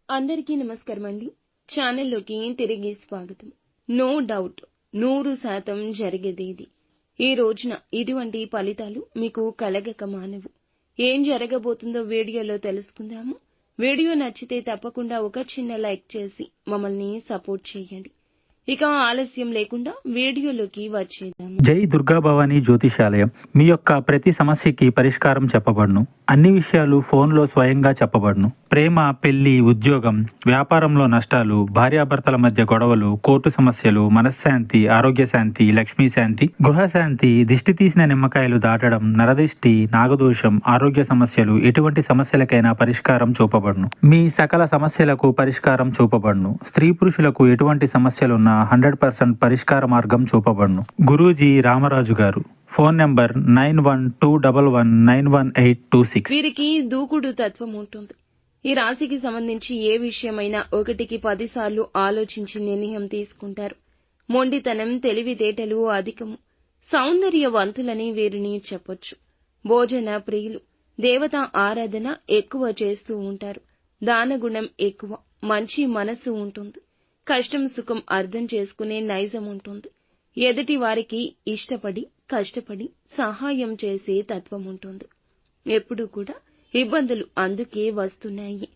అందరికీ నమస్కారం అండి. ఛానల్లోకి తిరిగి స్వాగతం. నో డౌట్ 100% జరిగేదేది. ఈ రోజున ఇటువంటి ఫలితాలు మీకు కలగక మానవు. ఏం జరగబోతుందో వీడియోలో తెలుసుకుందాము. వీడియో నచ్చితే తప్పకుండా ఒక చిన్న లైక్ చేసి మమ్మల్ని సపోర్ట్ చేయండి. ఇక ఆలస్యం లేకుండా వీడియోలోకి వచ్చేద్దాము. జై దుర్గా భవానీ జ్యోతిషాలయం. మీ యొక్క ప్రతి సమస్యకి పరిష్కారం చెప్పబడును. అన్ని విషయాలు ఫోన్లో స్వయంగా చెప్పబడును. ప్రేమ, పెళ్లి, ఉద్యోగం, వ్యాపారంలో నష్టాలు, భార్యాభర్తల మధ్య గొడవలు, కోర్టు సమస్యలు, మనశ్శాంతి, ఆరోగ్య శాంతి, లక్ష్మీ శాంతి, గృహశాంతి, దిష్టి తీసిన నిమ్మకాయలు దాటడం, నరదిష్టి, నాగదోషం, ఆరోగ్య సమస్యలు, ఎటువంటి సమస్యలకైనా పరిష్కారం చూపబడును. మీ సకల సమస్యలకు పరిష్కారం చూపబడును. స్త్రీ పురుషులకు ఎటువంటి సమస్యలున్నా 100% పరిష్కార మార్గం చూపబడును. గురూజీ రామరాజు గారు. Phone number 9121191826. వీరికి దూకుడు తత్వం ఉంటుంది. ఈ రాశికి సంబంధించి ఏ విషయమైనా 1కి 10 సార్లు ఆలోచించి నిర్ణయం తీసుకుంటారు. మొండితనం, తెలివితేటలు అధికము. సౌందర్యవంతులని వీరిని చెప్పొచ్చు. భోజన ప్రియులు. దేవత ఆరాధన ఎక్కువ చేస్తూ ఉంటారు. దానగుణం ఎక్కువ. మంచి మనసు ఉంటుంది. కష్టం సుఖం అర్థం చేసుకునే నైజం ఉంటుంది. ఎదుటి వారికి ఇష్టపడి కష్టపడి సహాయం చేసే తత్వం ఉంటుంది. ఎప్పుడూ కూడా ఇబ్బందులు అందుకే వస్తున్నాయి.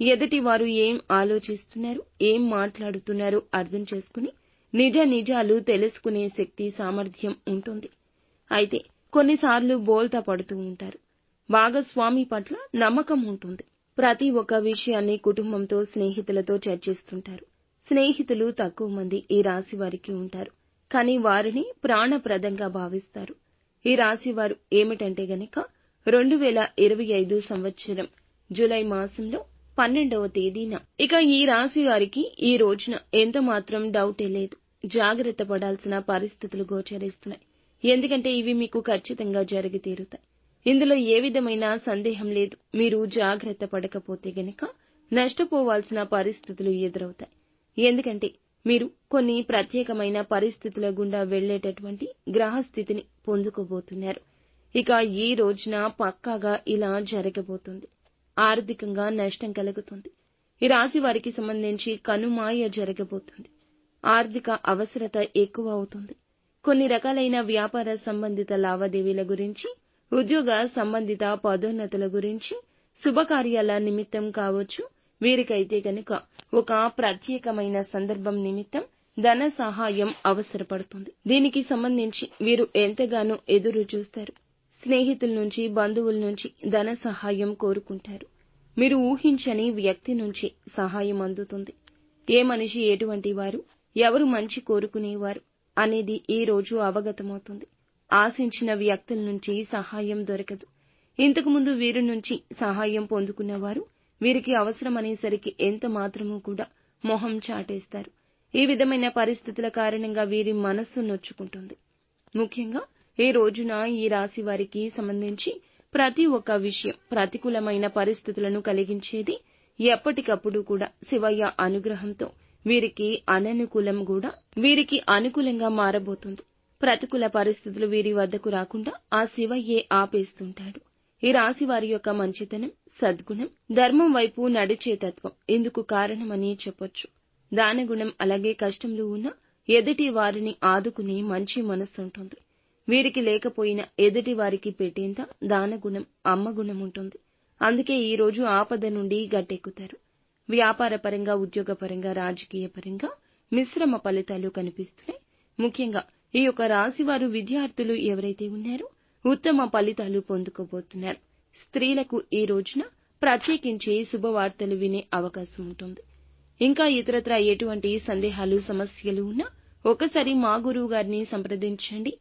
ఎదుటి వారు ఏం ఆలోచిస్తున్నారు, ఏం మాట్లాడుతున్నారో అర్థం చేసుకుని నిజాలు తెలుసుకునే శక్తి, సామర్థ్యం ఉంటుంది. అయితే కొన్నిసార్లు బోల్తా పడుతూ ఉంటారు. భాగస్వామి పట్ల నమ్మకం ఉంటుంది. ప్రతి ఒక్క విషయాన్ని కుటుంబంతో, స్నేహితులతో చర్చిస్తుంటారు. స్నేహితులు తక్కువ మంది ఈ రాశి వారికి ఉంటారు. కానీ వారిని ప్రాణప్రదంగా భావిస్తారు. ఈ రాశి వారు ఏమిటంటే గనక 2025 సంవత్సరం జూలై మాసంలో 12వ తేదీన ఇక ఈ రాశి వారికి ఈ రోజున ఎంత మాత్రం డౌటే లేదు. జాగ్రత్త పడాల్సిన పరిస్థితులు గోచరిస్తున్నాయి. ఎందుకంటే ఇవి మీకు ఖచ్చితంగా జరిగి తీరుతాయి. ఇందులో ఏ విధమైన సందేహం లేదు. మీరు జాగ్రత్త పడకపోతే గనక నష్టపోవాల్సిన పరిస్థితులు ఎదురవుతాయి. ఎందుకంటే మీరు కొన్ని ప్రత్యేకమైన పరిస్థితుల గుండా వెళ్లేటటువంటి గ్రహస్థితిని పొందుకోబోతున్నారు. ఇక ఈ రోజున పక్కాగా ఇలా జరగబోతుంది. ఆర్థికంగా నష్టం కలుగుతుంది. ఈ రాశి వారికి సంబంధించి కనుమాయ జరగబోతుంది. ఆర్థిక అవసరత ఎక్కువ అవుతుంది. కొన్ని రకాలైన వ్యాపార సంబంధిత లావాదేవీల గురించి, ఉద్యోగ సంబంధిత పదోన్నతుల గురించి, శుభకార్యాల నిమిత్తం కావచ్చు. వీరికైతే కనుక ఒక ప్రత్యేకమైన సందర్భం నిమిత్తం ధన సహాయం అవసరపడుతుంది. దీనికి సంబంధించి వీరు ఎంతగానో ఎదురు చూస్తారు. స్నేహితుల నుంచి, బంధువుల నుంచి ధన సహాయం కోరుకుంటారు. మీరు ఊహించని వ్యక్తి నుంచి సహాయం అందుతుంది. ఏ మనిషి ఎటువంటి వారు, ఎవరు మంచి కోరుకునేవారు అనేది ఈ రోజు అవగతమవుతుంది. ఆశించిన వ్యక్తుల నుంచి సహాయం దొరకదు. ఇంతకుముందు వీరి నుంచి సహాయం పొందుకున్నవారు వీరికి అవసరమనేసరికి ఎంత మాత్రమూ కూడా మొహం చాటేస్తారు. ఈ విధమైన పరిస్థితుల కారణంగా వీరి మనస్సు నొచ్చుకుంటుంది. ముఖ్యంగా ఈ రోజున ఈ రాశి వారికి సంబంధించి ప్రతి ఒక్క విషయం ప్రతికూలమైన పరిస్థితులను కలిగించేది. ఎప్పటికప్పుడు కూడా శివయ్య అనుగ్రహంతో వీరికి అనుకూలంగా మారబోతుంది. ప్రతికూల పరిస్థితులు వీరి వద్దకు రాకుండా ఆ శివయ్యే ఆపేస్తుంటాడు. ఈ రాశి వారి యొక్క మంచితనం, సద్గుణం, ధర్మం వైపు నడిచే తత్వం ఇందుకు కారణమని చెప్పొచ్చు. దానగుణం, అలాగే కష్టంలో ఉన్న ఎదుటి వారిని ఆదుకునే మంచి మనస్సు ఉంటుంది. వీరికి లేకపోయినా ఎదుటి వారికి పెట్టేంత దానగుణం, అమ్మగుణం ఉంటుంది. అందుకే ఈ రోజు ఆపద నుండి గట్టెక్కుతారు. వ్యాపార పరంగా, ఉద్యోగపరంగా, రాజకీయ పరంగా మిశ్రమ ఫలితాలు కనిపిస్తున్నాయి. ముఖ్యంగా ఈ యొక్క రాశి వారు విద్యార్థులు ఎవరైతే ఉన్నారో ఉత్తమ ఫలితాలు పొందుకోబోతున్నారు. స్త్రీలకు ఈ రోజున ప్రత్యేకించి శుభవార్తలు వినే అవకాశం ఉంటుంది. ఇంకా ఇతరత్రా ఎటువంటి సందేహాలు, సమస్యలు ఉన్నా ఒకసారి మా గురువు గారిని సంప్రదించండి.